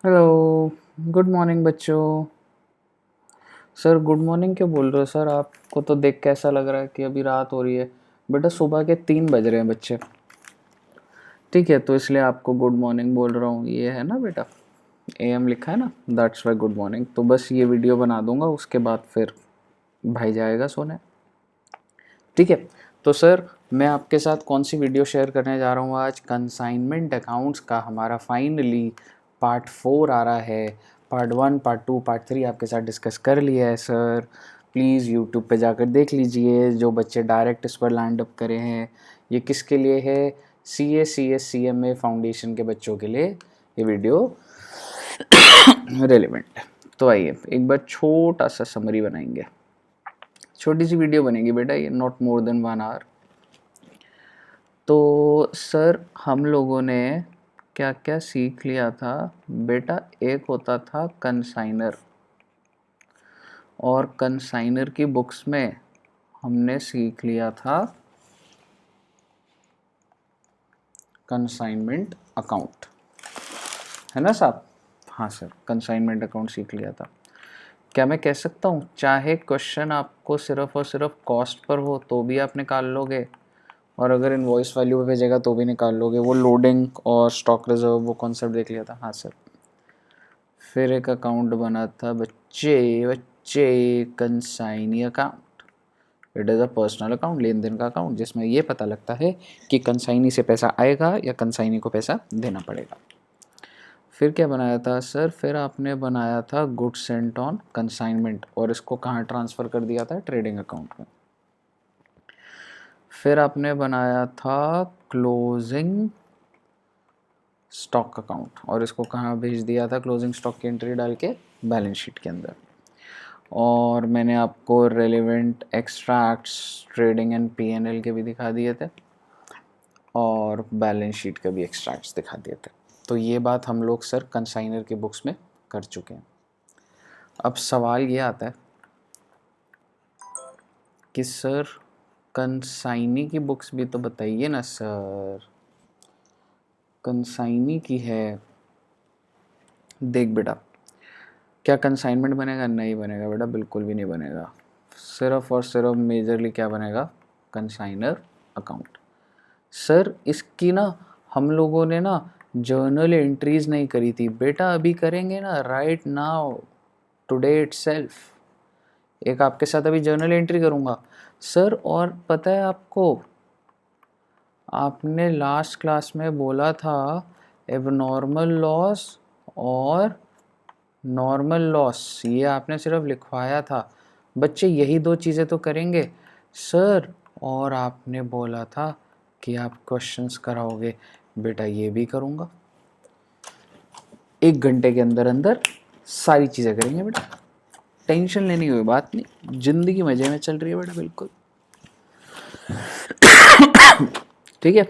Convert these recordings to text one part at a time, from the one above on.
Hello. Good morning बच्चों। Sir good morning क्यों बोल रहे हो सर? आपको तो देख के ऐसा लग रहा है कि अभी रात हो रही है। बेटा सुबह के 3 बज रहे हैं बच्चे। ठीक है, तो इसलिए आपको गुड मॉर्निंग बोल रहा हूँ। ये है ना बेटा, एएम लिखा है ना, दैट्स वाई गुड मॉर्निंग। तो बस ये वीडियो बना दूंगा, उसके बाद फिर भाई जाएगा सोने। ठीक है। तो सर मैं आपके साथ कौन सी वीडियो शेयर करने जा रहा हूँ आज? कंसाइनमेंट अकाउंट्स का हमारा फाइनली पार्ट 4 आ रहा है। पार्ट 1, पार्ट 2, पार्ट 3 आपके साथ डिस्कस कर लिया है सर। प्लीज़ यूट्यूब पे जाकर देख लीजिए। जो बच्चे डायरेक्ट इस पर लैंड अप करे हैं, ये किसके लिए है? CA CS CMA फाउंडेशन के बच्चों के लिए ये वीडियो रेलिवेंट है। तो आइए एक बार छोटा सा समरी बनाएंगे। छोटी सी वीडियो बनेगी बेटा, ये नॉट मोर देन 1 आवर। तो सर हम लोगों ने क्या क्या सीख लिया था बेटा? एक होता था कंसाइनर, और कंसाइनर की बुक्स में हमने सीख लिया था कंसाइनमेंट अकाउंट, है ना साहब? हाँ सर, कंसाइनमेंट अकाउंट सीख लिया था। क्या मैं कह सकता हूँ चाहे क्वेश्चन आपको सिर्फ और सिर्फ कॉस्ट पर हो तो भी आप निकाल लोगे, और अगर इनवॉइस वैल्यू पे भेजेगा तो भी निकाल लोगे? वो लोडिंग और स्टॉक रिजर्व वो कॉन्सेप्ट देख लिया था। हाँ सर। फिर एक अकाउंट बना था बच्चे बच्चे consignee account. It is a personal account, लेन देन का अकाउंट, जिसमें ये पता लगता है कि कंसाइनी से पैसा आएगा या कंसाइनी को पैसा देना पड़ेगा। फिर क्या बनाया था सर? फिर आपने बनाया था गुड्स सेंट ऑन कंसाइनमेंट, और इसको कहाँ ट्रांसफ़र कर दिया था? ट्रेडिंग अकाउंट में। फिर आपने बनाया था क्लोजिंग स्टॉक अकाउंट, और इसको कहाँ भेज दिया था? क्लोजिंग स्टॉक की एंट्री डाल के बैलेंस शीट के अंदर। और मैंने आपको relevant extracts trading and PNL के भी दिखा दिए थे, और बैलेंस शीट के भी एक्सट्रैक्ट्स दिखा दिए थे। तो ये बात हम लोग सर कंसाइनर की बुक्स में कर चुके हैं। अब सवाल ये आता है कि सर कंसाइनी की बुक्स भी तो बताइए ना सर। कंसाइनी की है, देख बेटा, क्या कंसाइनमेंट बनेगा? नहीं बनेगा बेटा, बिल्कुल भी नहीं बनेगा। सिर्फ और सिर्फ मेजरली क्या बनेगा? Consignor account. सर इसकी ना हम लोगों ने ना जर्नल एंट्रीज नहीं करी थी बेटा, अभी करेंगे ना, राइट नाउ, टुडे इटसेल्फ। एक आपके साथ अभी जर्नल एंट्री करूँगा सर। और पता है आपको, आपने लास्ट क्लास में बोला था एबनॉर्मल लॉस और नॉर्मल लॉस, ये आपने सिर्फ लिखवाया था। बच्चे यही 2 चीज़ें तो करेंगे सर। और आपने बोला था कि आप क्वेश्चंस कराओगे बेटा, ये भी करूँगा। 1 घंटे के अंदर अंदर सारी चीज़ें करेंगे बेटा, टेंशन लेने की कोई बात नहीं, ज़िंदगी मज़े में चल रही है बेटा, बिल्कुल। ठीक है,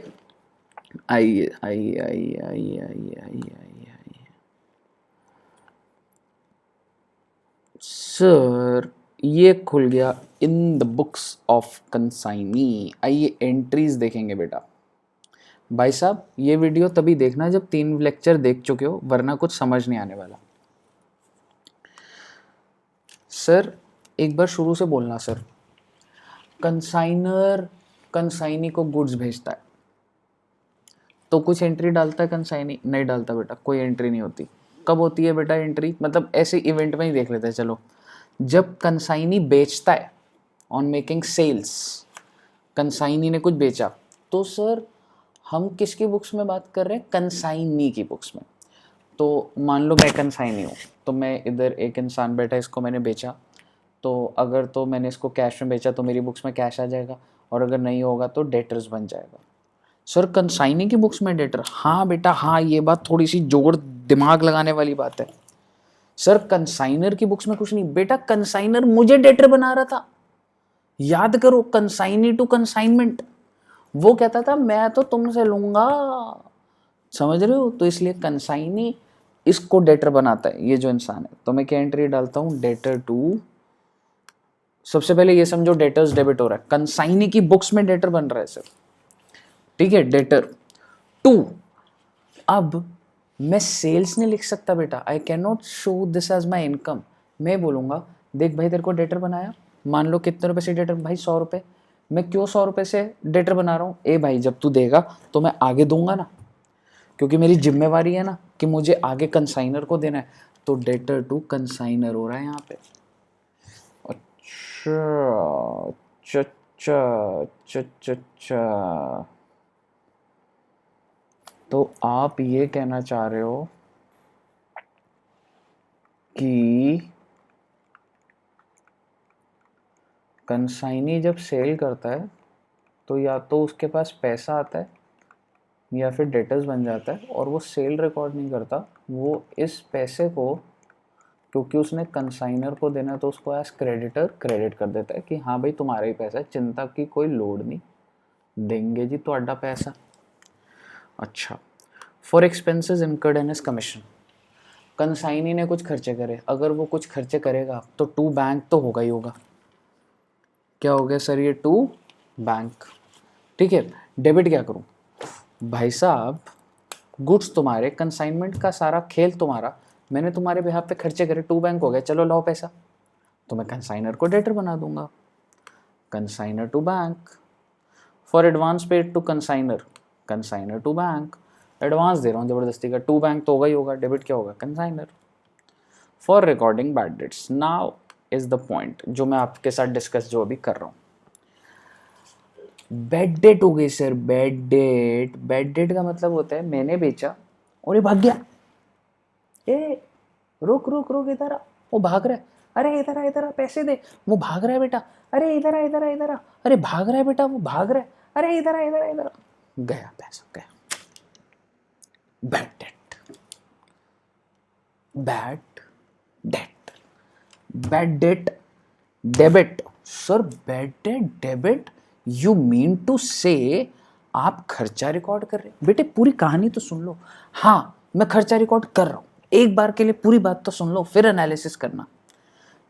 आइए आइए आइए आइए आइए आइए आइए। सर ये खुल गया इन द बुक्स ऑफ कंसाइनी। आइए एंट्रीज देखेंगे बेटा। भाई साहब ये वीडियो तभी देखना जब 3 लेक्चर देख चुके हो, वरना कुछ समझ नहीं आने वाला। सर एक बार शुरू से बोलना सर। कंसाइनर कंसाइनी को गुड्स भेजता है तो कुछ एंट्री डालता है कंसाइनी? नहीं डालता बेटा, कोई एंट्री नहीं होती। कब होती है बेटा एंट्री? मतलब ऐसे इवेंट में ही देख लेते हैं चलो। जब कंसाइनी बेचता है, ऑन मेकिंग सेल्स, कंसाइनी ने कुछ बेचा, तो सर हम किसकी बुक्स में बात कर रहे हैं? कंसाइनी की बुक्स में। तो मान लो मैं कंसाइनी हूँ, तो मैं इधर एक इंसान बैठा है, इसको मैंने बेचा, तो अगर तो मैंने इसको कैश में बेचा तो मेरी बुक्स में कैश आ जाएगा, और अगर नहीं होगा तो डेटर्स बन जाएगा। सर कंसाइनी की बुक्स में डेटर? हाँ बेटा हाँ, ये बात थोड़ी सी जोड़ दिमाग लगाने वाली बात है। सर कंसाइनर की बुक्स में कुछ नहीं बेटा, कंसाइनर मुझे डेटर बना रहा था। याद करो, कंसाइनी टू कंसाइनमेंट। वो कहता था मैं तो तुमसे लूंगा, समझ रहे हो? तो इसलिए कंसाइनी इसको डेटर बनाता है, ये जो इंसान है। तो मैं क्या एंट्री डालता हूँ? Debtor to. सबसे पहले ये समझो डेटर्स डेबिट हो रहा है, कंसाइनी की बुक्स में डेटर बन रहा है सर। ठीक है, डेटर टू। अब मैं सेल्स नहीं लिख सकता बेटा, I can not show this as my income. मैं बोलूँगा देख भाई तेरे को डेटर बनाया, मान लो कितने रुपए से डेटर, भाई 100 रुपये। मैं क्यों 100 रुपये से डेटर बना रहा हूँ? ए भाई जब तू देगा तो मैं आगे दूंगा ना, क्योंकि मेरी जिम्मेवारी है ना कि मुझे आगे कंसाइनर को देना है। तो डेटर टू कंसाइनर हो रहा है यहाँ पे। अच्छा अच्छा अच्छा अच्छा अच्छा, तो आप ये कहना चाह रहे हो कि कंसाइनी जब सेल करता है तो या तो उसके पास पैसा आता है या फिर डेटर्स बन जाता है, और वो सेल रिकॉर्ड नहीं करता। वो इस पैसे को, क्योंकि उसने कंसाइनर को देना है तो उसको एज क्रेडिटर क्रेडिट कर देता है कि हाँ भाई तुम्हारा ही पैसा है, चिंता की कोई लोड नहीं, देंगे जी ਤੁਹਾਡਾ पैसा। अच्छा, फॉर एक्सपेंसेस इनकर्ड एन एस कमीशन। कंसाइनी ने कुछ खर्चे करे, अगर वो कुछ खर्चे करेगा तो टू बैंक तो होगा ही होगा। क्या हो गया सर ये? To bank. ठीक है, डेबिट क्या करूं? भाई साहब गुड्स तुम्हारे, कंसाइनमेंट का सारा खेल तुम्हारा, मैंने तुम्हारे बिहाफ पे खर्चे करे, टू बैंक हो गया, चलो लाओ पैसा। तो मैं कंसाइनर को डेटर बना दूंगा, consignor to bank. For advance paid to consignor, consignor to bank. Advance दे रहा हूँ जबरदस्ती का, टू बैंक तो होगा ही होगा, डेबिट क्या होगा? Consignor. For recording bad debts, now is the point जो मैं आपके साथ डिस्कस जो अभी कर रहा हूँ। बैड डेट हो गई sir, bad debt. Bad date का मतलब होता है मैंने बेचा और ये भाग गया। ए रुक रुक रुक, इधर आ, वो भाग रहा है, अरे इधर आ पैसे दे, वो भाग रहा है बेटा, अरे इधर आ, अरे भाग रहा है बेटा, वो भाग रहा है, अरे इधर आ, गया पैसा, गया। Bad debt, bad debt, bad debt debit. Sir bad debt debit, you mean to say आप खर्चा रिकॉर्ड कर रहे? बेटे पूरी कहानी तो सुन लो। हाँ मैं खर्चा रिकॉर्ड कर रहा हूँ, एक बार के लिए पूरी बात तो सुन लो फिर एनालिसिस करना।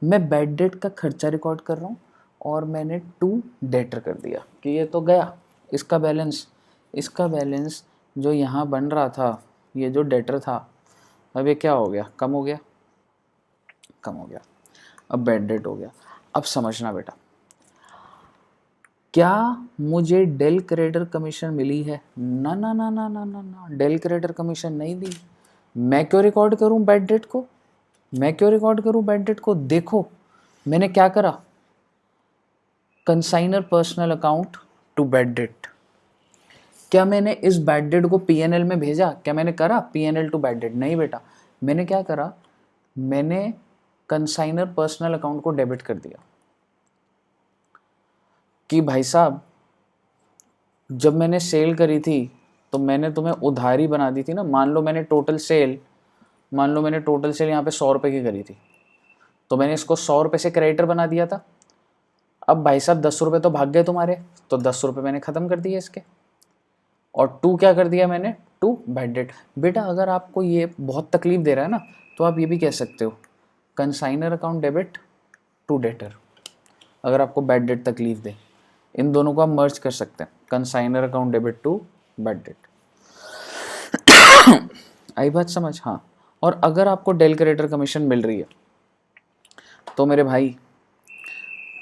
मैं बैड डेट का खर्चा रिकॉर्ड कर रहा हूँ और मैंने टू डेटर कर दिया कि ये तो गया, इसका बैलेंस, इसका बैलेंस जो यहाँ बन रहा था, ये जो डेटर था, अब ये क्या हो गया? कम हो गया, कम हो गया, अब बैड डेट हो गया। अब समझना बेटा, क्या मुझे डेल क्रेडिटर कमीशन मिली है? ना ना ना ना ना ना ना, डेल क्रेडिटर कमीशन नहीं दी। मैं क्यों रिकॉर्ड करूं बैड डेट को? मैं क्यों रिकॉर्ड करूं बैड डेट को? देखो मैंने क्या करा, consignor personal account to bad debt. क्या मैंने इस बैड डेट को पीएनएल में भेजा? क्या मैंने करा पीएनएल टू बैड डेट? नहीं बेटा, मैंने क्या करा, मैंने कंसाइनर पर्सनल अकाउंट को डेबिट कर दिया कि भाई साहब जब मैंने सेल करी थी तो मैंने तुम्हें उधारी बना दी थी ना। मान लो मैंने टोटल सेल यहाँ पे 100 रुपये की करी थी, तो मैंने इसको 100 रुपये से क्रेडिटर बना दिया था। अब भाई साहब 10 रुपये तो भाग गए तुम्हारे, तो 10 रुपये मैंने ख़त्म कर दिए इसके, और टू क्या कर दिया मैंने? To bad debt. बेटा अगर आपको ये बहुत तकलीफ दे रहा है ना, तो आप ये भी कह सकते हो consignor account debit to debtor. अगर आपको बैड डेट तकलीफ दे, इन दोनों को आप मर्ज कर सकते हैं, consignor account debit to bad debt. आई बात समझ? हाँ। और अगर आपको डेल क्रेडिटर कमीशन मिल रही है तो मेरे भाई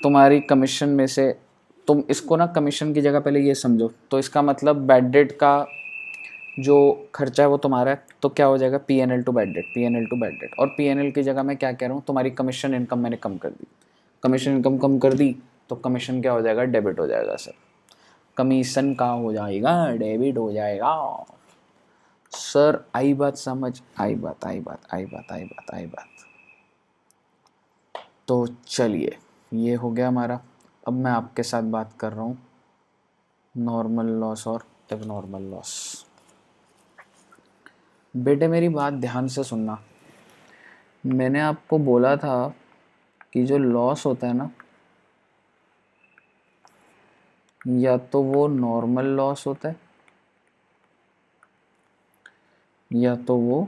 तुम्हारी कमीशन में से, तुम इसको ना कमीशन की जगह पहले ये समझो, तो इसका मतलब बैड डेट का जो खर्चा है वो तुम्हारा है, तो क्या हो जाएगा? PNL to bad debt, PNL to bad debt. और पीएनएल की जगह मैं क्या कह रहा हूँ, तुम्हारी कमीशन इनकम मैंने कम कर दी, कमीशन इनकम कम कर दी, तो कमीशन क्या हो जाएगा? डेबिट हो जाएगा सर। कमीशन का हो जाएगा, डेबिट हो जाएगा सर। आई बात समझ? आई बात, आई बात, आई बात, आई बात, आई बात। तो चलिए ये हो गया हमारा। अब मैं आपके साथ बात कर रहा हूँ नॉर्मल लॉस और एबनॉर्मल लॉस। बेटे मेरी बात ध्यान से सुनना, मैंने आपको बोला था कि जो लॉस होता है ना, या तो वो नॉर्मल लॉस होता है या तो वो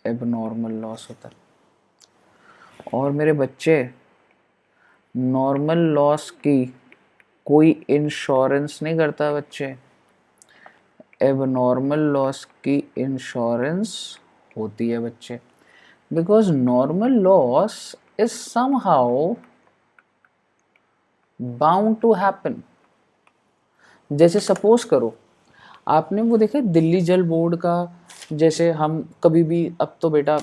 एबनॉर्मल लॉस होता है। और मेरे बच्चे नॉर्मल लॉस की कोई इंश्योरेंस नहीं करता बच्चे, एबनॉर्मल लॉस की इंश्योरेंस होती है बच्चे, because normal loss is somehow bound to happen. जैसे सपोज करो आपने वो देखा दिल्ली जल बोर्ड का, जैसे हम कभी भी, अब तो बेटा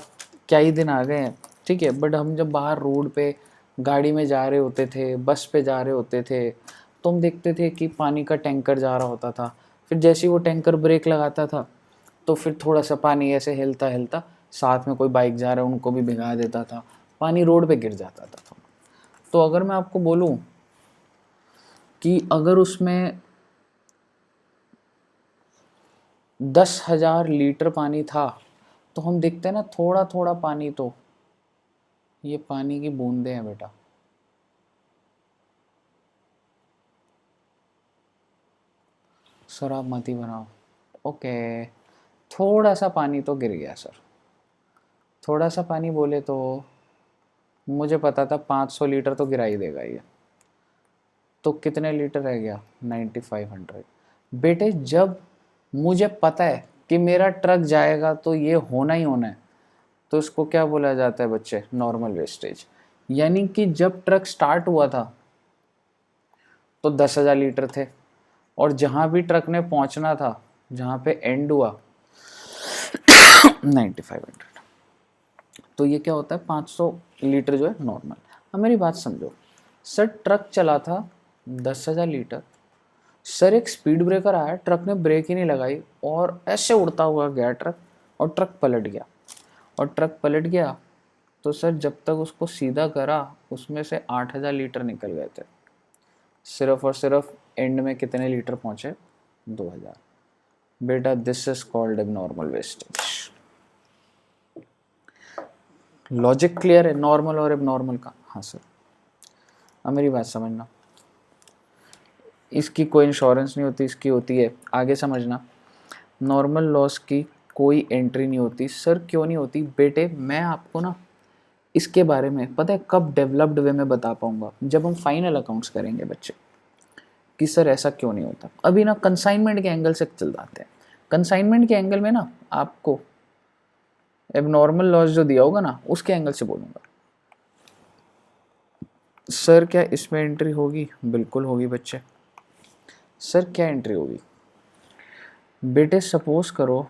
क्या ही दिन आ गए हैं, ठीक है, बट हम जब बाहर रोड पे गाड़ी में जा रहे होते थे, बस पे जा रहे होते थे, तो हम देखते थे कि पानी का टैंकर जा रहा होता था। फिर जैसे ही वो टैंकर ब्रेक लगाता था तो फिर थोड़ा सा पानी ऐसे हिलता हिलता, साथ में कोई बाइक जा रहा है उनको भी भिगा देता था, पानी रोड पे गिर जाता था। तो अगर मैं आपको बोलूं कि अगर उसमें 10,000 लीटर पानी था, तो हम देखते हैं ना थोड़ा थोड़ा पानी, तो ये पानी की बूंदे हैं बेटा। सर आप मत ही बनाओ, ओके, थोड़ा सा पानी तो गिर गया सर, थोड़ा सा पानी बोले तो मुझे पता था 500 लीटर तो गिरा ही देगा ये, तो कितने लीटर रह गया, 9500। बेटे जब मुझे पता है कि मेरा ट्रक जाएगा तो ये होना ही होना है, तो इसको क्या बोला जाता है बच्चे, नॉर्मल वेस्टेज। यानी कि जब ट्रक स्टार्ट हुआ था तो 10,000 लीटर थे, और जहां भी ट्रक ने पहुंचना था, जहां पे एंड हुआ 9500। तो ये क्या होता है, 500 लीटर जो है नॉर्मल। अब मेरी बात समझो, सर ट्रक चला था 10,000 लीटर, सर एक स्पीड ब्रेकर आया, ट्रक ने ब्रेक ही नहीं लगाई और ऐसे उड़ता हुआ गया ट्रक, और ट्रक पलट गया। और ट्रक पलट गया तो सर जब तक उसको सीधा करा उसमें से 8,000 लीटर निकल गए थे, सिर्फ और सिर्फ एंड में कितने लीटर पहुंचे, 2,000। बेटा this is called abnormal wastage. Logic clear है नॉर्मल और एबनॉर्मल का? हाँ सर। अब मेरी बात समझना, इसकी कोई इंश्योरेंस नहीं होती, इसकी होती है, आगे समझना, नॉर्मल लॉस की कोई एंट्री नहीं होती। सर क्यों नहीं होती? बेटे मैं आपको ना इसके बारे में पता है कब डेवलप्ड वे में बता पाऊंगा, जब हम फाइनल अकाउंट्स करेंगे बच्चे, कि सर ऐसा क्यों नहीं होता। अभी ना कंसाइनमेंट के एंगल से चल जाते हैं। कंसाइनमेंट के एंगल में ना आपको एबनॉर्मल लॉस जो दिया होगा ना उसके एंगल से बोलूँगा। सर क्या इसमें एंट्री होगी? बिल्कुल होगी बच्चे। सर क्या एंट्री होगी? बेटे सपोज करो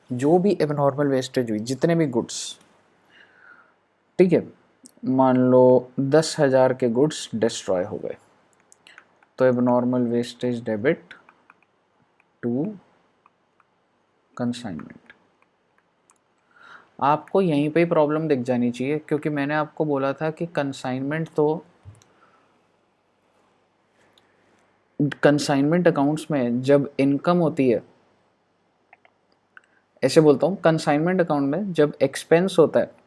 जो भी एबनॉर्मल वेस्टेज हुई, जितने भी गुड्स, ठीक है, मान लो 10,000 के गुड्स डिस्ट्रॉय हो गए, तो abnormal wastage debit to consignment. आपको यहीं पे ही प्रॉब्लम दिख जानी चाहिए, क्योंकि मैंने आपको बोला था कि कंसाइनमेंट अकाउंट्स में जब इनकम होती है, ऐसे बोलता हूँ, कंसाइनमेंट अकाउंट में जब एक्सपेंस होता है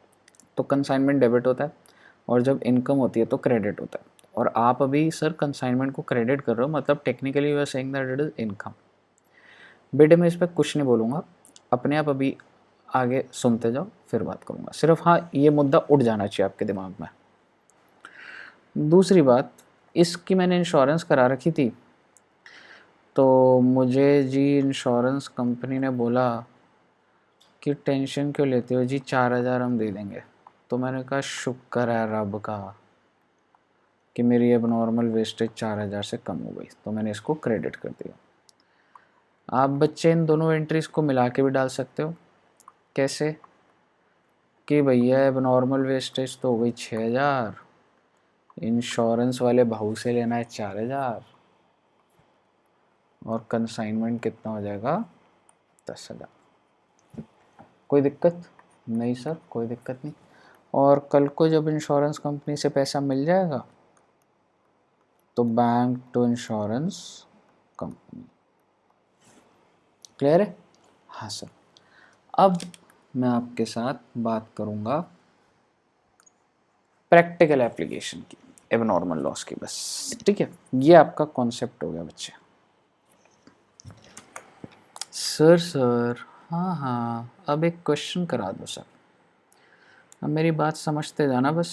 तो कंसाइनमेंट डेबिट होता है, और जब इनकम होती है तो क्रेडिट होता है। और आप अभी सर कंसाइनमेंट को क्रेडिट कर रहे हो, मतलब technically you are saying that it is income. बेटे मैं इस पर कुछ नहीं बोलूँगा, अपने आप अभी आगे सुनते जाओ, फिर बात करूँगा। सिर्फ हाँ ये मुद्दा उठ जाना चाहिए आपके दिमाग में। दूसरी बात, इसकी मैंने इंश्योरेंस करा रखी थी, तो मुझे जी इंश्योरेंस कंपनी ने बोला कि टेंशन क्यों लेते हो जी, 4,000 हम दे देंगे। तो मैंने कहा शुक्र है रब का कि मेरी एबनॉर्मल वेस्टेज 4,000 से कम हो गई, तो मैंने इसको क्रेडिट कर दिया। आप बच्चे इन दोनों एंट्रीज को मिला के भी डाल सकते हो। कैसे? कि भैया एबनॉर्मल वेस्टेज तो हो गई 6,000, इंश्योरेंस वाले भाऊ से लेना है 4,000, और कंसाइनमेंट कितना हो जाएगा, 10,000। कोई दिक्कत नहीं सर, कोई दिक्कत नहीं। और कल को जब इंश्योरेंस कंपनी से पैसा मिल जाएगा तो bank to insurance company. Clear है? हाँ सर। अब मैं आपके साथ बात करूंगा प्रैक्टिकल एप्लीकेशन की एबनॉर्मल लॉस की, बस ठीक है। ये आपका कॉन्सेप्ट हो गया बच्चे। सर हाँ हाँ, अब एक क्वेश्चन करा दो सर। अब मेरी बात समझते जाना बस,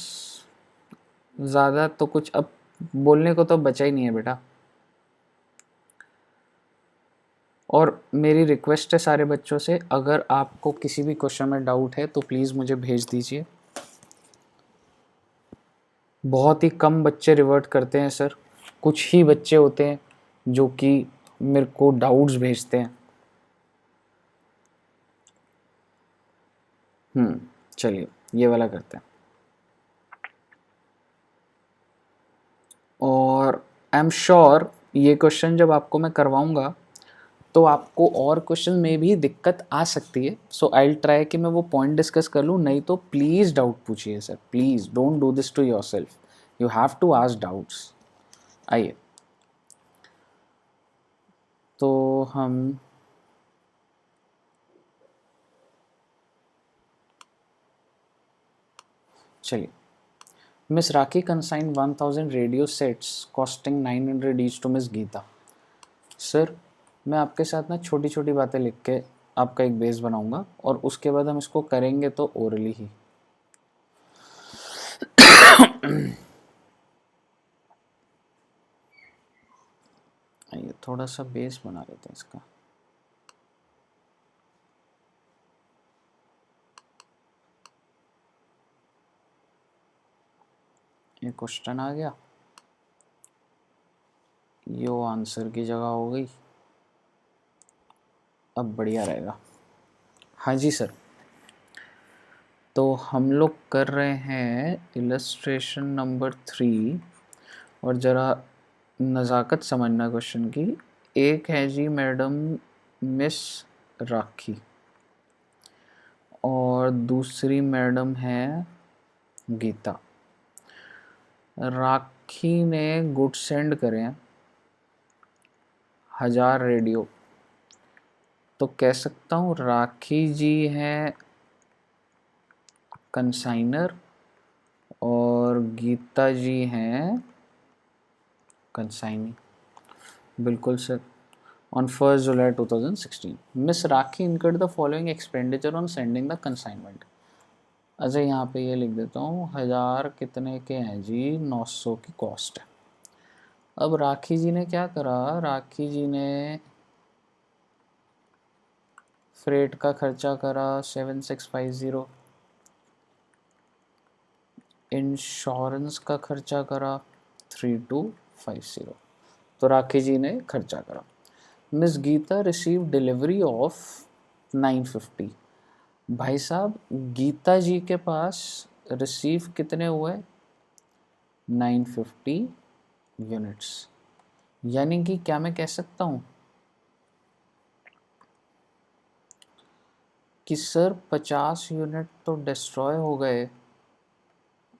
ज़्यादा तो कुछ अब बोलने को तो बचा ही नहीं है बेटा। और मेरी रिक्वेस्ट है सारे बच्चों से, अगर आपको किसी भी क्वेश्चन में डाउट है तो प्लीज़ मुझे भेज दीजिए। बहुत ही कम बच्चे रिवर्ट करते हैं सर, कुछ ही बच्चे होते हैं जो कि मेरे को डाउट्स भेजते हैं। चलिए ये वाला करते हैं। और आई एम श्योर ये क्वेश्चन जब आपको मैं करवाऊंगा तो आपको और क्वेश्चन में भी दिक्कत आ सकती है। सो आई विल ट्राई कि मैं वो पॉइंट डिस्कस कर लूँ, नहीं तो प्लीज़ डाउट पूछिए sir, please don't do this to yourself, you have to ask doubts. आइए तो हम चलिए, miss Rakhi consign 1000 radio sets costing 900 each to miss Geeta. Sir मैं आपके साथ ना छोटी छोटी बातें लिख के आपका एक बेस बनाऊंगा और उसके बाद हम इसको करेंगे तो ओरली ही। ये थोड़ा सा बेस बना लेते हैं इसका। ये क्वेश्चन आ गया, यो आंसर की जगह हो गई, अब बढ़िया रहेगा। हाँ जी सर, तो हम लोग कर रहे हैं इलस्ट्रेशन नंबर 3 और ज़रा नज़ाकत समझना क्वेश्चन की। एक है जी मैडम मिस राखी और दूसरी मैडम है गीता। राखी ने गुड सेंड करे हैं 1000 रेडियो, तो कह सकता हूँ राखी जी हैं कंसाइनर और गीता जी हैं कंसाइनी। बिल्कुल sir. On 1 July 2016 miss Rakhi incurred the following expenditure on sending the consignment. अच्छा यहाँ पे ये लिख देता हूँ, 1000 कितने के हैं जी, 900 की कॉस्ट है। अब राखी जी ने क्या करा, राखी जी ने फ्रेट का खर्चा करा 7650, इंश्योरेंस का खर्चा करा 3250, तो राखी जी ने खर्चा करा। Miss Geeta receive delivery of 950। भाई साहब गीता जी के पास रिसीव कितने हुए, 950 यूनिट्स। यानी कि क्या मैं कह सकता हूँ कि सर 50 यूनिट तो डिस्ट्रॉय हो गए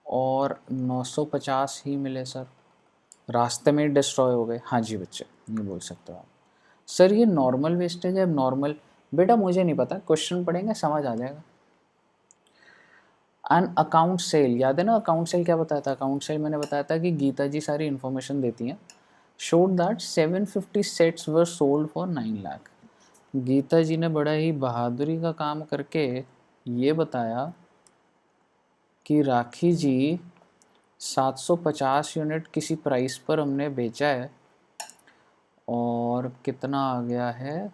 और 950 ही मिले सर, रास्ते में डिस्ट्रॉय हो गए। हाँ जी बच्चे, ये बोल सकते हो आप। सर ये नॉर्मल वेस्टेज है, नॉर्मल बेटा मुझे नहीं पता, क्वेश्चन पढ़ेंगे समझ आ जाएगा। एन अकाउंट सेल, याद है ना अकाउंट सेल क्या बताया था, अकाउंट सेल मैंने बताया था कि गीता जी सारी इन्फॉर्मेशन देती हैं। Showed that 750 sets were sold for 9 lakh. Geeta ji ने बड़ा ही बहादुरी का काम करके ये बताया कि राखी जी 750 यूनिट किसी प्राइस पर हमने बेचा है और कितना आ गया है,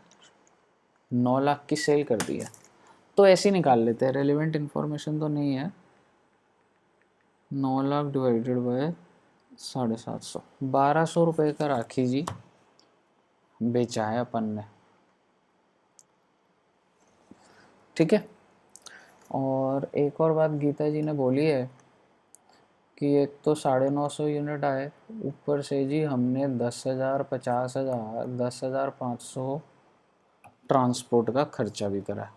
9 लाख की सेल कर दी है। तो ऐसे ही निकाल लेते हैं, रेलिवेंट इन्फॉर्मेशन तो नहीं है। 9 लाख डिवाइडेड बाय 750, 1200 रुपये का राखी जी बेचा है अपन ने, ठीक है। और एक और बात गीता जी ने बोली है कि एक तो 950 यूनिट आए, ऊपर से जी हमने 10,000, 50,000, 10,500 ट्रांसपोर्ट का खर्चा भी करा।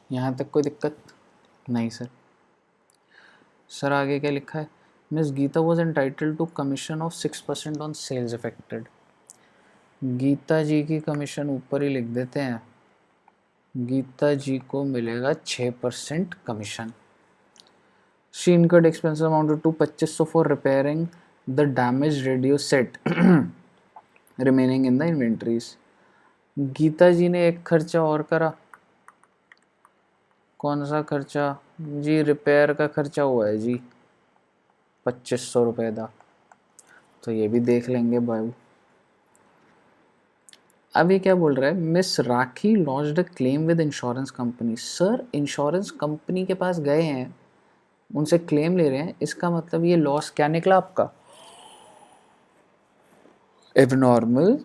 यहाँ तक कोई दिक्कत नहीं सर। सर आगे क्या लिखा है, Miss Geeta was entitled to commission of 6% on sales effected. Geeta ji की कमीशन ऊपर ही लिख देते हैं, गीता जी को मिलेगा 6% commission. She incurred expenses amounted to 2500 for repairing the damaged radio set remaining in the inventories. Geeta ji ने एक खर्चा और करा, कौन सा खर्चा जी, रिपेयर का खर्चा हुआ है जी 2500 रुपये का, तो ये भी देख लेंगे भाई। अब ये क्या बोल रहा है, miss rakhi launched a claim with insurance company. Sir insurance company के पास गए हैं, उनसे क्लेम ले रहे हैं, इसका मतलब ये लॉस क्या निकला आपका, एबनॉर्मल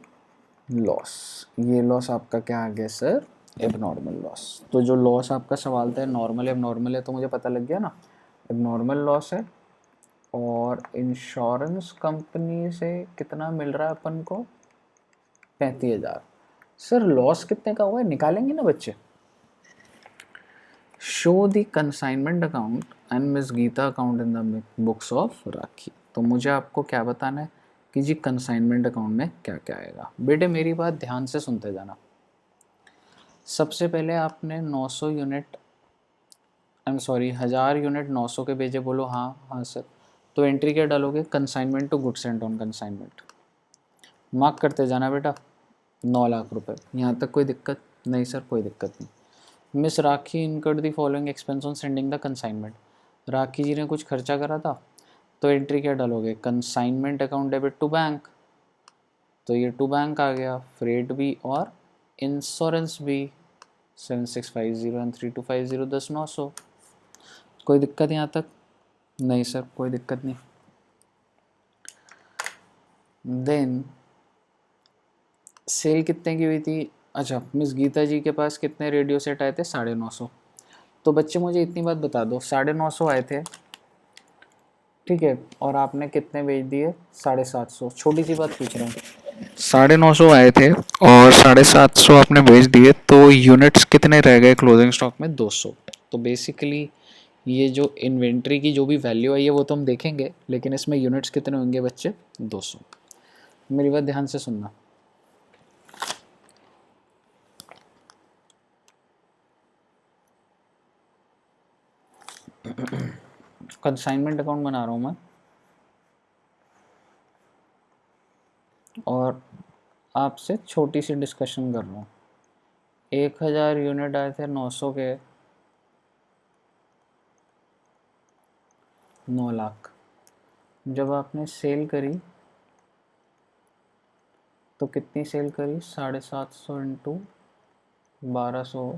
लॉस। ये लॉस आपका क्या आ गया सर, एबनॉर्मल लॉस। तो जो लॉस आपका सवाल था नॉर्मल एबनॉर्मल है, तो मुझे पता लग गया ना, एबनॉर्मल लॉस है। और इंश्योरेंस कंपनी से कितना मिल रहा है अपन को, 35,000। सर लॉस कितने का हुआ है निकालेंगे ना बच्चे। Show the consignment account and Miss Geeta account in the books of Rakhi. तो मुझे आपको क्या बताना है कि जी कंसाइनमेंट अकाउंट में क्या क्या आएगा। बेटे मेरी बात ध्यान से सुनते जाना। सबसे पहले आपने 900 unit, I am sorry 1000 unit 900 के भेजे, बोलो हाँ हाँ सर। तो एंट्री क्या डालोगे, consignment to goods and on consignment. Mark करते जाना बेटा, 9 लाख रुपए। यहाँ तक कोई दिक्कत नहीं सर, कोई दिक्कत नहीं। Miss Rakhi incurred the following expense on sending the consignment. Rakhi ji ने कुछ खर्चा करा था, तो एंट्री क्या डालोगे, consignment account debit to bank. तो ये टू बैंक आ गया, फ्रेट भी और इंश्योरेंस भी। 7650 एंड 3250 10,900। कोई दिक्कत यहाँ तक नहीं सर, कोई दिक्कत नहीं। देन सेल कितने की हुई थी, अच्छा मिस गीता जी के पास कितने रेडियो सेट आए थे, 950। तो बच्चे मुझे इतनी बात बता दो, 950 आए थे, ठीक है, और आपने कितने बेच दिए, 750। छोटी सी बात पूछ रहा हूँ, 950 आए थे और 750 आपने बेच दिए, तो यूनिट्स कितने रह गए क्लोजिंग स्टॉक में, 200। तो बेसिकली ये जो इन्वेंट्री की जो भी वैल्यू आई है वो तो हम देखेंगे, लेकिन इसमें यूनिट्स कितने होंगे बच्चे, 200। मेरी बात ध्यान से सुनना। कंसाइनमेंट अकाउंट बना रहा हूँ मैं, और आपसे छोटी सी डिस्कशन कर रहा हूँ। 1000 यूनिट आए थे 900 के, 9 लाख। जब आपने सेल करी तो कितनी सेल करी, 750 इंटू 1200,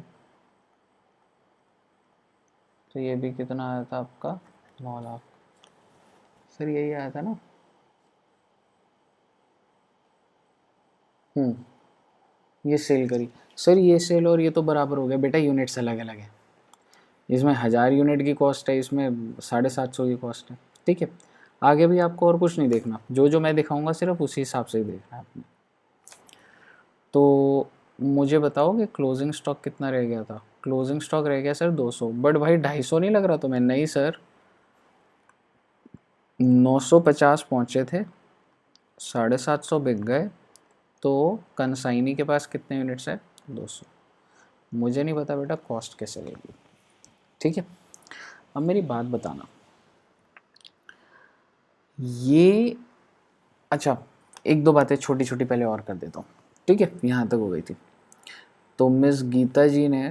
तो ये भी कितना आया था आपका, 9 लाख। सर यही आया था ना, ये सेल करी। सर ये सेल और ये तो बराबर हो गया बेटा, यूनिट्स अलग अलग है। इसमें 1000 यूनिट की कॉस्ट है, इसमें 750 की कॉस्ट है, ठीक है। आगे भी आपको और कुछ नहीं देखना, जो जो मैं दिखाऊंगा सिर्फ उसी हिसाब से ही देखना है आपने। तो मुझे बताओ कि क्लोजिंग स्टॉक कितना रह गया था। क्लोजिंग स्टॉक रह गया सर 200, बट भाई 250 नहीं लग रहा तुम्हें, नहीं सर 950 पहुंचे थे, 750 बिक गए, तो कंसाइनी के पास कितने यूनिट्स है, 200। मुझे नहीं पता बेटा कॉस्ट कैसे लेगी, ठीक है। अब मेरी बात बताना, ये अच्छा एक दो बातें छोटी छोटी पहले और कर देता हूँ, ठीक है, यहाँ तक हो गई थी। तो मिस गीता जी ने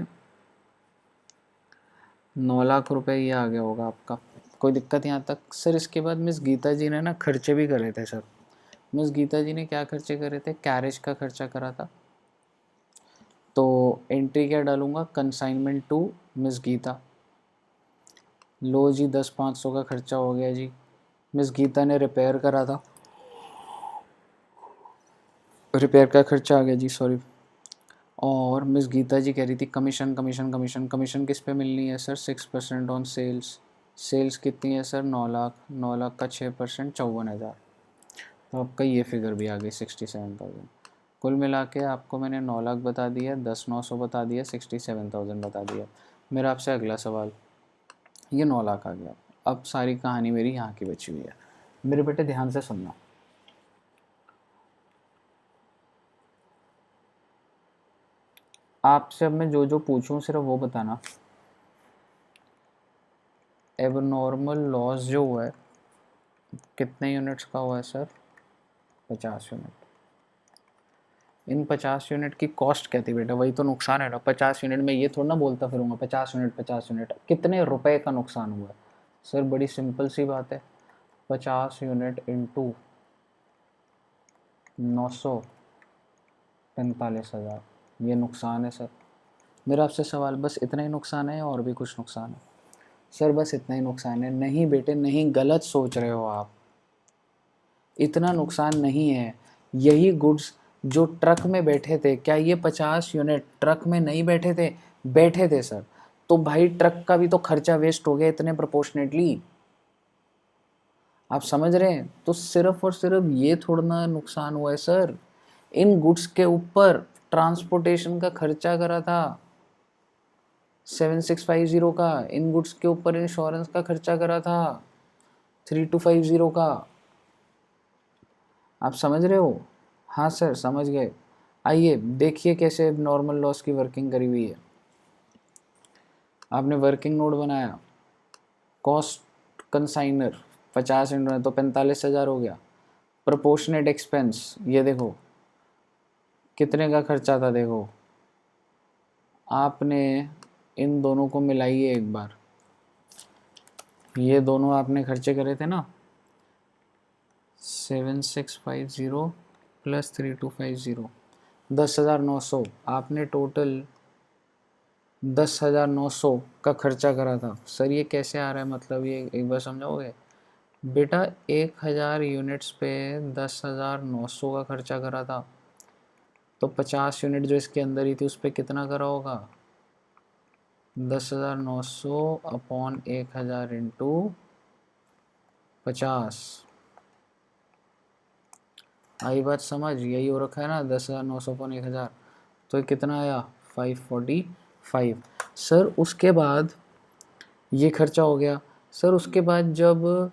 9 लाख रुपए ये आ गया होगा आपका, कोई दिक्कत यहाँ तक सर। इसके बाद मिस गीता जी ने ना खर्चे भी करे थे सर। मिस गीता जी ने क्या खर्चे करे थे, कैरेज का खर्चा करा था। तो एंट्री क्या डालूंगा, कंसाइनमेंट टू मिस गीता। लो जी 10,500 का खर्चा हो गया जी। मिस गीता ने रिपेयर करा था, रिपेयर का खर्चा आ गया जी, सॉरी। और मिस गीता जी कह रही थी कमीशन कमीशन कमीशन, कमीशन किस पे मिलनी है सर, 6% ऑन सेल्स। सेल्स कितनी है सर, 9 लाख, 9 लाख का 6% 54,000। तो आपका ये फिगर भी आ गई 67,000। कुल मिला के आपको मैंने 9 लाख बता दिया, 10,900 बता दिया, 67,000 बता दिया। मेरा आपसे अगला सवाल, ये 9 लाख आ गया। अब सारी कहानी मेरी यहाँ की बची हुई है, मेरे बेटे ध्यान से सुनना। आपसे अब मैं जो जो पूछूं सिर्फ वो बताना। एबनॉर्मल लॉस जो हुआ है कितने यूनिट्स का हुआ है सर, 50 यूनिट। इन 50 यूनिट की कॉस्ट क्या थी बेटा, वही तो नुकसान है ना। 50 यूनिट में ये थोड़ा ना बोलता फिरूंगा 50 यूनिट 50 यूनिट, कितने रुपए का नुकसान हुआ है सर, बड़ी सिंपल सी बात है। 50 यूनिट इंटू 900 45,000, ये नुकसान है सर। मेरा आपसे सवाल, बस इतना ही नुकसान है और भी कुछ नुकसान है? सर बस इतना ही नुकसान है। नहीं बेटे नहीं, गलत सोच रहे हो आप, इतना नुकसान नहीं है। यही गुड्स जो ट्रक में बैठे थे, क्या ये 50 यूनिट ट्रक में नहीं बैठे थे? बैठे थे सर। तो भाई ट्रक का भी तो खर्चा वेस्ट हो गया इतने प्रोपोर्शनेटली, आप समझ रहे हैं? तो सिर्फ और सिर्फ ये थोड़ा ना नुकसान हुआ है सर, इन गुड्स के ऊपर ट्रांसपोर्टेशन का खर्चा करा था 7650 का, इन गुड्स के ऊपर इंश्योरेंस का खर्चा करा था 3250 का, आप समझ रहे हो? हाँ सर समझ गए। आइए देखिए कैसे नॉर्मल लॉस की वर्किंग करी हुई है। आपने वर्किंग नोट बनाया, कॉस्ट कंसाइनर 50 इंटू तो 45,000 हो गया। प्रोपोर्शनेट एक्सपेंस ये देखो कितने का खर्चा था, देखो आपने इन दोनों को मिलाइए एक बार, ये दोनों आपने खर्चे करे थे ना, 7650 प्लस 3250, 10,900 आपने टोटल 10,900 का खर्चा करा था। सर ये कैसे आ रहा है, मतलब ये एक बार समझाओगे? बेटा 1,000 यूनिट्स पे 10,900 का खर्चा करा था, तो 50 यूनिट जो इसके अंदर ही थी उस पर कितना करा होगा? 10,900 अपॉन 1,000 इंटू 50। आई बात समझ? यही हो रखा है ना, 10,900 अपॉन 1,000, तो ये कितना आया? 545। सर उसके बाद ये खर्चा हो गया। सर उसके बाद जब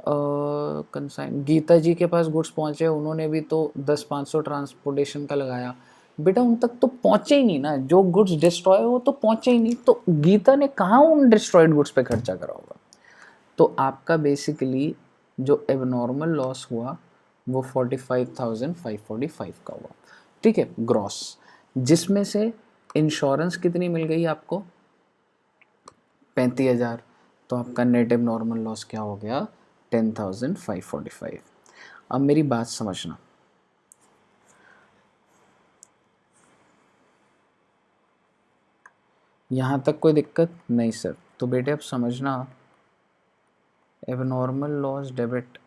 कंसाइन गीता जी के पास गुड्स पहुंचे, उन्होंने भी तो 10-500 ट्रांसपोर्टेशन का लगाया। बेटा उन तक तो पहुंचे ही नहीं ना, जो गुड्स डिस्ट्रॉय हो तो पहुंचे ही नहीं, तो गीता ने कहाँ उन डिस्ट्रॉयड गुड्स पे खर्चा करा होगा? तो आपका बेसिकली जो एबनॉर्मल लॉस हुआ वो 45,545 का हुआ, ठीक है, ग्रॉस, जिसमें से इंश्योरेंस कितनी मिल गई आपको? 35,000। तो आपका नेट एबनॉर्मल लॉस क्या हो गया? 10,545। अब मेरी बात समझना, यहाँ तक कोई दिक्कत नहीं सर? तो बेटे अब समझना, एबनॉर्मल लॉस डेबिट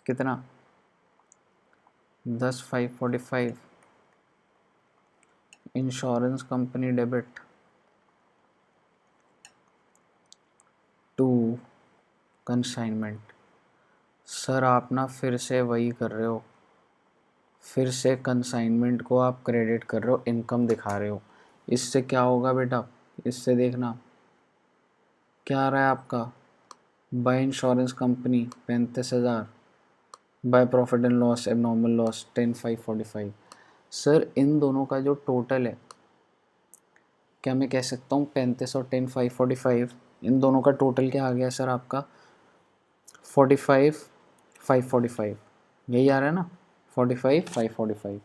कितना? 10,545, insurance company debit to consignment. Sir आप ना फिर से वही कर रहे हो, फिर से कंसाइनमेंट को आप क्रेडिट कर रहे हो, इनकम दिखा रहे हो। इससे क्या होगा बेटा? इससे देखना क्या आ रहा है आपका, by insurance company 35,000, by profit and loss abnormal loss 10,545। Sir इन दोनों का जो टोटल है, क्या मैं कह सकता हूँ 35 और 10,545, इन दोनों का टोटल क्या आ गया सर आपका? 45,545, यही आ रहा है ना, 45,545।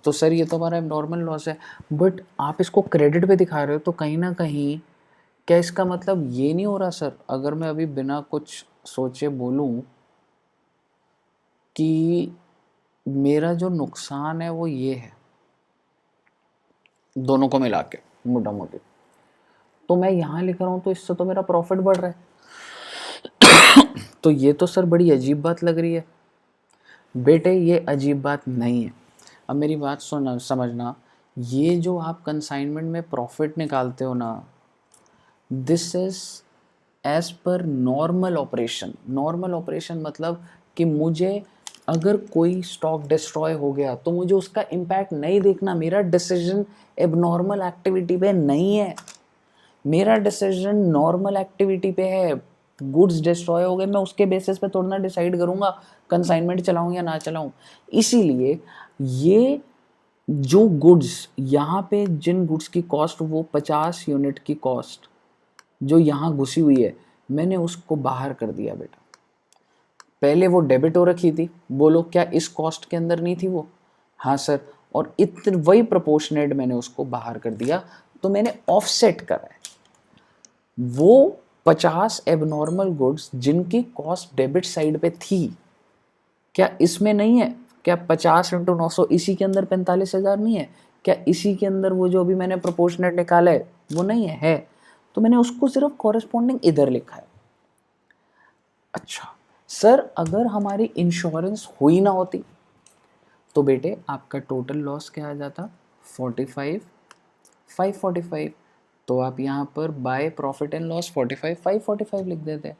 तो सर ये तो हमारा नॉर्मल लॉस है, बट आप इसको क्रेडिट पे दिखा रहे हो, तो कहीं ना कहीं क्या इसका मतलब ये नहीं हो रहा सर, अगर मैं अभी बिना कुछ सोचे बोलूं कि मेरा जो नुकसान है वो ये है, दोनों को मिला के मोटा मोटी, तो मैं यहाँ लिख रहा हूँ तो इससे तो मेरा प्रॉफिट बढ़ रहा है, तो ये तो सर बड़ी अजीब बात लग रही है। बेटे ये अजीब बात नहीं है। अब मेरी बात सुनना, समझना, ये जो आप कंसाइनमेंट में प्रॉफिट निकालते हो ना, this is as per normal operation. Normal operation मतलब कि मुझे अगर कोई स्टॉक डिस्ट्रॉय हो गया तो मुझे उसका इम्पैक्ट नहीं देखना, मेरा डिसीजन एबनॉर्मल एक्टिविटी पे नहीं है, मेरा डिसीजन नॉर्मल एक्टिविटी पे है। गुड्स डिस्ट्रॉय हो गए, मैं उसके बेसिस पे थोड़ा ना डिसाइड करूंगा कंसाइनमेंट चलाऊं या ना चलाऊं। इसीलिए ये जो गुड्स यहाँ पे, जिन गुड्स की कॉस्ट वो 50 यूनिट की कॉस्ट जो यहाँ घुसी हुई है, मैंने उसको बाहर कर दिया बेटा। पहले वो डेबिट हो रखी थी, बोलो क्या इस कॉस्ट के अंदर नहीं थी वो? हाँ सर, और इतने वही प्रोपोर्शनेट मैंने उसको बाहर कर दिया, तो मैंने ऑफसेट करा है। वो 50 एबनॉर्मल गुड्स जिनकी कॉस्ट डेबिट साइड पे थी, क्या इसमें नहीं है? क्या 50 इंटू 900 इसी के अंदर 45,000 नहीं है? क्या इसी के अंदर वो जो अभी मैंने प्रोपोर्शनेट निकाला है वो नहीं है? तो मैंने उसको सिर्फ कॉरेस्पॉन्डिंग इधर लिखा है। अच्छा सर, अगर हमारी इंश्योरेंस हुई ना होती तो बेटे आपका टोटल लॉस क्या आ जाता? 45 545। तो आप यहाँ पर बाय प्रॉफिट एंड लॉस 45 545 लिख देते।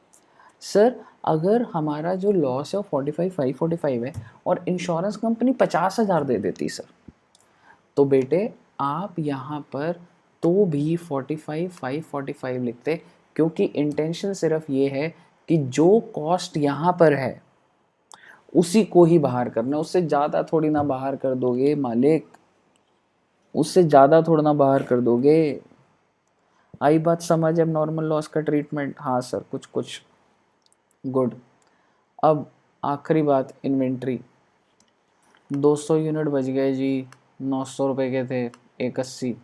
सर अगर हमारा जो लॉस है वो 45 545 है और इंश्योरेंस कंपनी 50,000 दे देती सर, तो बेटे आप यहाँ पर तो भी 45 545 लिखते, क्योंकि इंटेंशन सिर्फ ये है कि जो कॉस्ट यहाँ पर है उसी को ही बाहर करना, उससे ज़्यादा थोड़ी ना बाहर कर दोगे मालिक, उससे ज़्यादा थोड़ा ना बाहर कर दोगे। आई बात समझ? अब नॉर्मल लॉस का ट्रीटमेंट, हाँ सर कुछ कुछ गुड। अब आखिरी बात, इन्वेंट्री 200 यूनिट बच गए जी, 900 रुपये के थे, 180।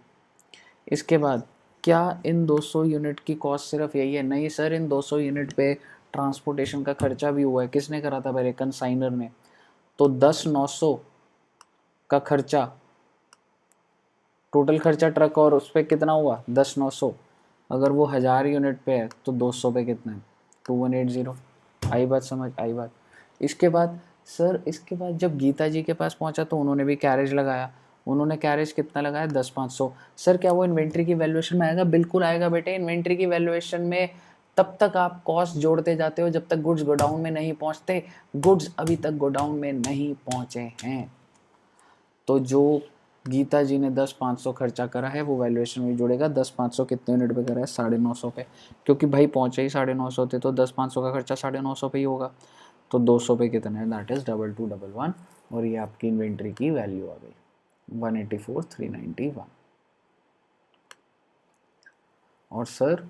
इसके बाद क्या इन 200 यूनिट की कॉस्ट सिर्फ यही है? नहीं सर, इन 200 यूनिट पे ट्रांसपोर्टेशन का खर्चा भी हुआ है। किसने करा था? पहले कंसाइनर ने। तो 10,900 का खर्चा, टोटल खर्चा ट्रक और उस पर कितना हुआ? 10,900। अगर वो 1000 यूनिट पे है तो 200 पे कितना है? 2180। आई बात समझ? आई बात। इसके बाद सर, इसके बाद जब गीता जी के पास पहुंचा तो उन्होंने भी कैरेज लगाया। उन्होंने कैरेज कितना लगाया? 10,500। सर क्या वो इन्वेंट्री की वैल्यूएशन में आएगा? बिल्कुल आएगा बेटे। इन्वेंट्री की वैल्यूएशन में तब तक आप कॉस्ट जोड़ते जाते हो जब तक गुड्स गोडाउन में नहीं पहुंचते। गुड्स अभी तक गोडाउन में नहीं पहुंचे हैं, तो जो गीता जी ने 10,500 खर्चा करा है वो वैल्यूएशन में जुड़ेगा। 10,500 कितने यूनिट पे करा है? 950 पे, क्योंकि भाई पहुंचे ही 950 थे तो 10,500 का खर्चा 950 पे ही होगा। तो 200 पे कितना है? दैट इज 2211, और ये आपकी इन्वेंट्री की वैल्यू आ गई 184,391। और सर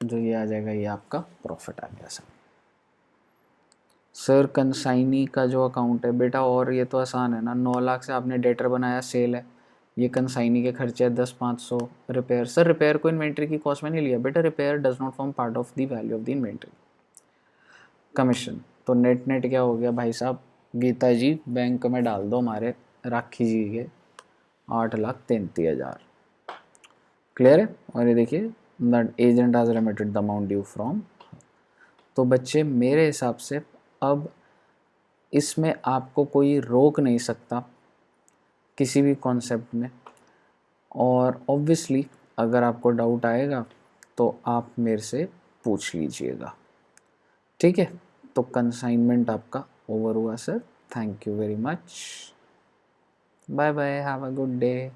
जो ये आ जाएगा ये आपका प्रॉफिट आ गया सर। सर कंसाइनी का जो अकाउंट है बेटा, और ये तो आसान है ना, 9 लाख से आपने डेटर बनाया, सेल है, ये कंसाइनी के खर्चे है 10,500। रिपेयर, सर रिपेयर को इन्वेंट्री की कॉस्ट में नहीं लिया बेटा, repair does not form part of the value of the inventory. Commission, तो नेट नेट क्या हो गया भाई साहब? गीता जी बैंक में डाल दो हमारे राखी जी के 8,33,000। क्लियर है? और ये देखिए that agent has remitted the amount due from. तो बच्चे मेरे हिसाब से अब इसमें आपको कोई रोक नहीं सकता किसी भी कॉन्सेप्ट में, और ऑब्वियसली अगर आपको डाउट आएगा तो आप मेरे से पूछ लीजिएगा, ठीक है? तो कंसाइनमेंट आपका ओवर हुआ sir. Thank you very much, bye bye, have a good day.